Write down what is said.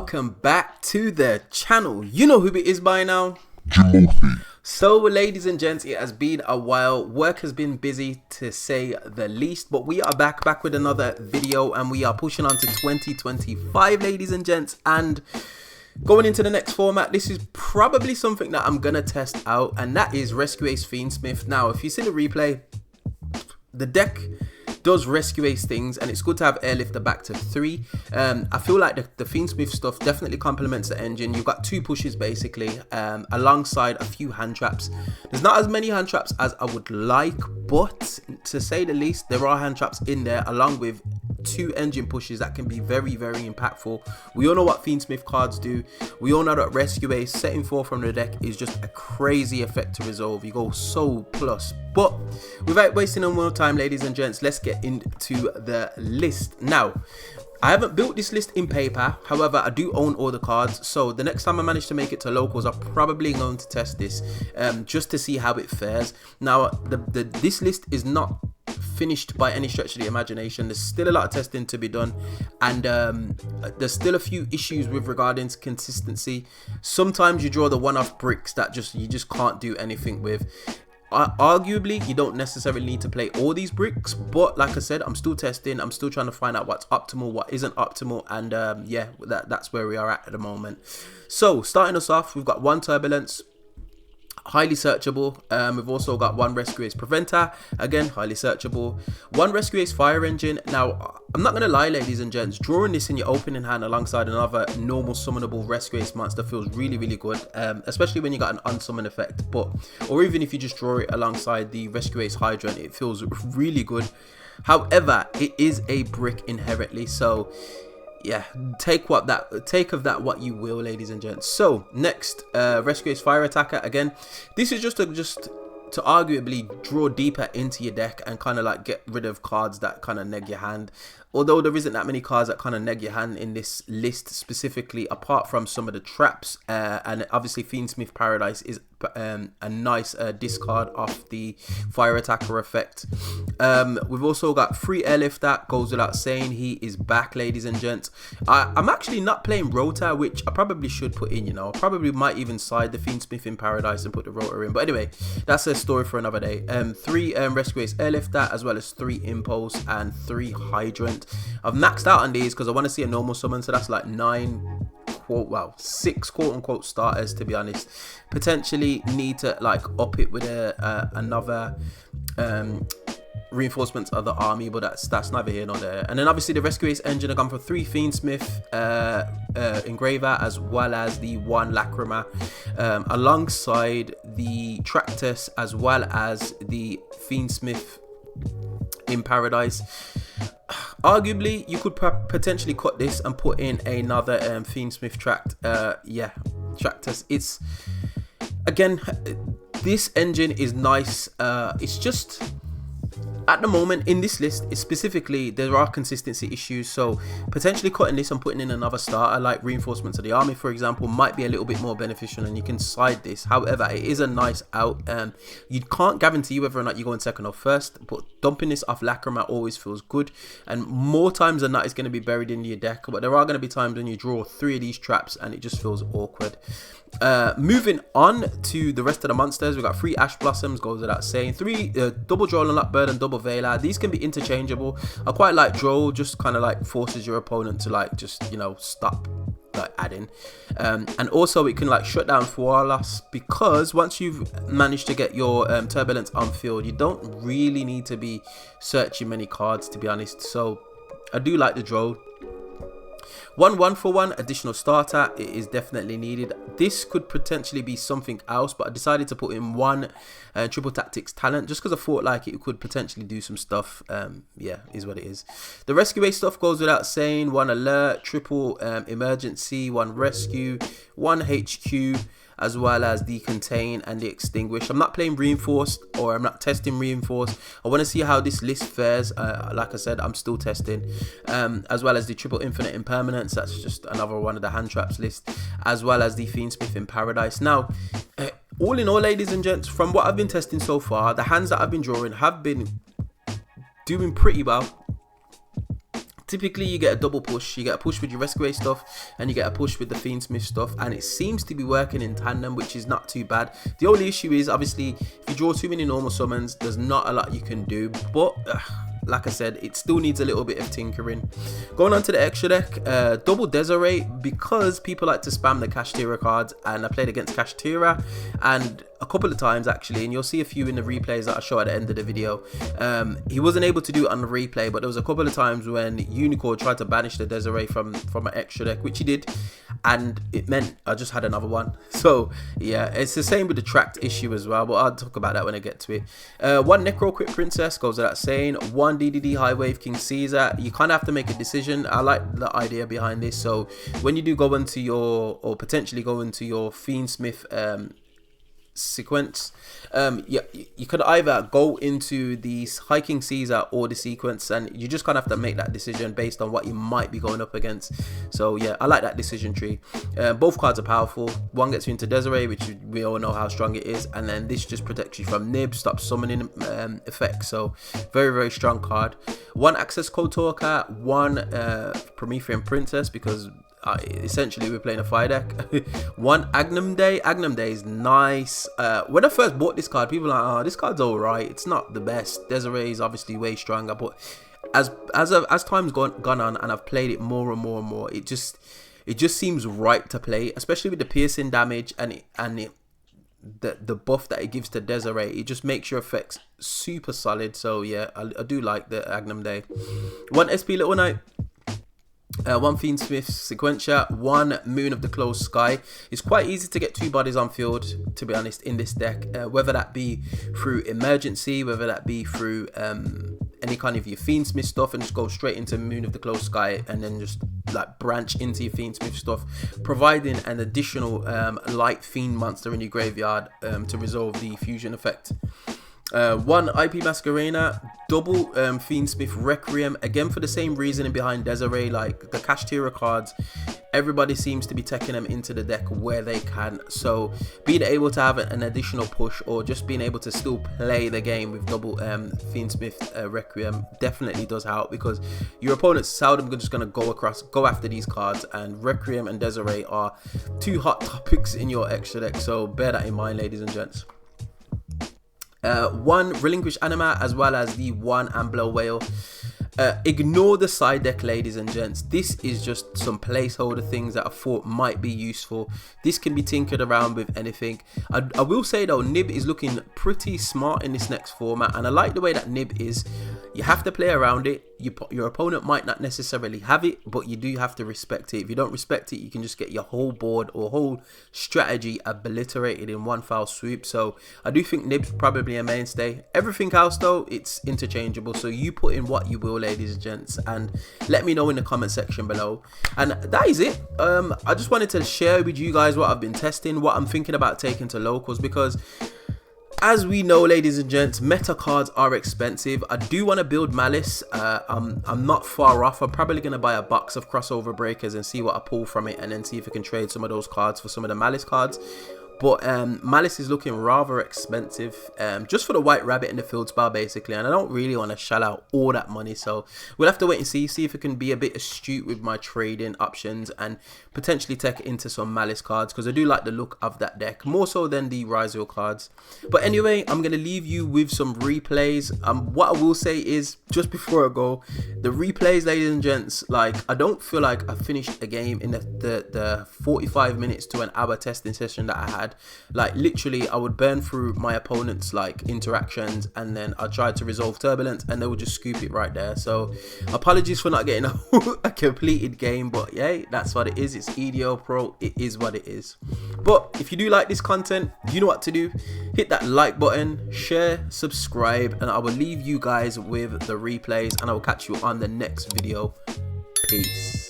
welcome back to the channel. You know who it is by now. Jimothy. So ladies and gents, it has been a while. Work has been busy to say the least, but we are back with another video, and we are pushing on to 2025, ladies and gents. And going into the next format, this is probably something that I'm gonna test out, and that is Rescue Ace Fiendsmith. Now if you see the replay, the deck does Rescue Ace things, and it's good to have airlifter back to 3. I feel like the Fiendsmith stuff definitely complements the engine. You've got 2 pushes basically, alongside a few hand traps. There's not as many hand traps as I would like, but to say the least, there are hand traps in there, along with 2 engine pushes that can be very impactful. We all know what Fiendsmith cards do. We all know that Rescue Ace setting 4 from the deck is just a crazy effect to resolve. You go so plus. But without wasting no more time, ladies and gents, let's get into the list. Now, I haven't built this list in paper, however I do own all the cards, so the next time I manage to make it to locals, I'm probably going to test this just to see how it fares. Now this list is not finished by any stretch of the imagination. There's still a lot of testing to be done, and there's still a few issues with regarding to consistency. Sometimes you draw the one-off bricks that you just can't do anything with. Arguably, you don't necessarily need to play all these bricks, but like I said, I'm still testing. I'm still trying to find out what's optimal, what isn't optimal, and yeah, that's where we are at the moment. So starting us off, we've got 1 Turbulence, highly searchable. We've also got 1 Rescue Ace Preventer, again highly searchable. 1 Rescue Ace Fire Engine. Now I'm not gonna lie, ladies and gents, drawing this in your opening hand alongside another normal summonable Rescue Ace monster feels really good, especially when you got an unsummon effect, or even if you just draw it alongside the Rescue Ace Hydrant, it feels really good. However, it is a brick inherently, so yeah, take of that what you will, ladies and gents. So next, Rescue Ace Fire Attacker. Again, this is just to arguably draw deeper into your deck and kind of like get rid of cards that kind of neg your hand. Although there isn't that many cards that kind of neg your hand in this list specifically, apart from some of the traps, and obviously Fiendsmith Paradise is a nice discard off the Fire Attacker effect. We've also got free airlift, that goes without saying. He is back, ladies and gents. I'm actually not playing Rotor, which I probably should put in, you know. I probably might even side the Fiendsmith in Paradise and put the Rotor in, but anyway, that's a story for another day. 3 Rescue Ace airlift, that as well as 3 Impulse and 3 Hydrant. I've maxed out on these because I want to see a normal summon, so that's like 6 quote-unquote starters, to be honest. Potentially need to like up it with another reinforcements of the army, but that's neither here nor there. And then obviously the Rescue Ace engine, I've gone for 3 Fiendsmith Engraver, as well as the 1 Lacrima, alongside the Tractus, as well as the Fiendsmith in Paradise. Arguably, you could potentially cut this and put in another Fiendsmith Tractus. It's, again, this engine is nice. It's just, at the moment in this list specifically, there are consistency issues, so potentially cutting this and putting in another starter like reinforcements of the army, for example, might be a little bit more beneficial, and you can side this. However, it is a nice out. You can't guarantee whether or not you're going second or first, but dumping this off Lacrima always feels good, and more times than not it's going to be buried in your deck, but there are going to be times when you draw 3 of these traps and it just feels awkward. Moving on to the rest of the monsters, we've got 3 Ash Blossoms, goes without saying. 3 double Droll and Lockbird and double Veiler. These can be interchangeable. I quite like Droll, just kind of like forces your opponent to like just, you know, stop like adding, and also it can like shut down Fualas, because once you've managed to get your Turbulence on field, you don't really need to be searching many cards, to be honest. So I do like the Droll. 1 for 1 additional starter, it is definitely needed. This could potentially be something else, but I decided to put in 1 Triple Tactics Talent just because I thought like it could potentially do some stuff. Yeah, is what it is. The Rescue Ace stuff goes without saying. 1 Alert, triple Emergency, 1 Rescue, 1 HQ, as well as the Contain and the Extinguish. I'm not playing Reinforced, or I'm not testing Reinforced. I want to see how this list fares. Like I said, I'm still testing. As well as the Triple Infinite Impermanence, that's just another one of the hand traps list, as well as the Fiendsmith in Paradise. Now, all in all, ladies and gents, from what I've been testing so far, the hands that I've been drawing have been doing pretty well. typically you get a double push. You get a push with your Rescue stuff and you get a push with the Fiendsmith stuff, and it seems to be working in tandem, which is not too bad. The only issue is obviously if you draw too many normal summons, there's not a lot you can do, but like I said, it still needs a little bit of tinkering. Going on to the extra deck, double Desiree, because people like to spam the Kashtira cards, and I played against Kashtira and a couple of times actually, and you'll see a few in the replays that I show at the end of the video. He wasn't able to do it on the replay, but there was a couple of times when Unicorn tried to banish the Desiree from an extra deck, which he did, and it meant I just had another one. So yeah, it's the same with the tracked issue as well, but I'll talk about that when I get to it. One Necro Crit Princess goes without saying. One DDD High Wave King Caesar. You kind of have to make a decision. I like the idea behind this. So when you do go into your, or potentially go into your Fiendsmith sequence, you could either go into the High King Caesar or the sequence, and you just kind of have to make that decision based on what you might be going up against. So yeah, I like that decision tree. Both cards are powerful. One gets you into Desiree, which we all know how strong it is, and then this just protects you from Nib, stops summoning effects. So very, very strong card. One Access Code Talker, one Promethean Princess, because essentially we're playing a fire deck. One Agnum Day. Agnum Day is nice. When I first bought this card, people were like, oh, this card's alright, it's not the best. Desiree is obviously way stronger, but as time's gone on and I've played it more and more and more, it just seems right to play, especially with the piercing damage and the buff that it gives to Desiree. It just makes your effects super solid. So yeah, I do like the Agnum Day. One SP Little Knight. One Fiendsmith Sequentia, one Moon of the Closed Sky. It's quite easy to get two bodies on field, to be honest, in this deck, whether that be through emergency, whether that be through any kind of your Fiendsmith stuff, and just go straight into Moon of the Closed Sky and then just like branch into your Fiendsmith stuff, providing an additional light fiend monster in your graveyard to resolve the fusion effect. One IP Masquerena, double Fiendsmith Requiem, again for the same reasoning behind Desiree. Like the Kashtira cards, everybody seems to be taking them into the deck where they can, so being able to have an additional push, or just being able to still play the game with double Fiendsmith Requiem definitely does help, because your opponent's seldom just going to go after these cards, and Requiem and Desiree are two hot topics in your extra deck, so bear that in mind, ladies and gents. One Relinquish Anima, as well as the one Ambler Whale. Ignore the side deck, ladies and gents. This is just some placeholder things that I thought might be useful. This can be tinkered around with anything. I will say though, Nib is looking pretty smart in this next format, and I like the way that Nib is. You have to play around it. Your opponent might not necessarily have it, but you do have to respect it. If you don't respect it, you can just get your whole board or whole strategy obliterated in one foul swoop. So I do think Nib's probably a mainstay. Everything else though, it's interchangeable, so you put in what you will, ladies and gents, and let me know in the comment section below. And that is it. I just wanted to share with you guys what I've been testing, what I'm thinking about taking to locals, because as we know, ladies and gents, meta cards are expensive. I do want to build Malice. I'm not far off. I'm probably going to buy a box of crossover breakers and see what I pull from it, and then see if I can trade some of those cards for some of the Malice cards. But Malice is looking rather expensive, just for the White Rabbit and the Field Spell basically, and I don't really want to shell out all that money, so we'll have to wait and see if it can be a bit astute with my trading options and potentially take it into some Malice cards, because I do like the look of that deck, more so than the Rizal cards. But anyway, I'm going to leave you with some replays. What I will say is, just before I go, the replays, ladies and gents, like, I don't feel like I finished a game in the 45 minutes to an hour testing session that I had. Like literally I would burn through my opponent's like interactions, and then I tried to resolve turbulence and they would just scoop it right there. So apologies for not getting a completed game, but yeah, that's what it is. It's EDO Pro, it is what it is. But if you do like this content, you know what to do. Hit that like button, share, subscribe, and I will leave you guys with the replays, and I will catch you on the next video. Peace.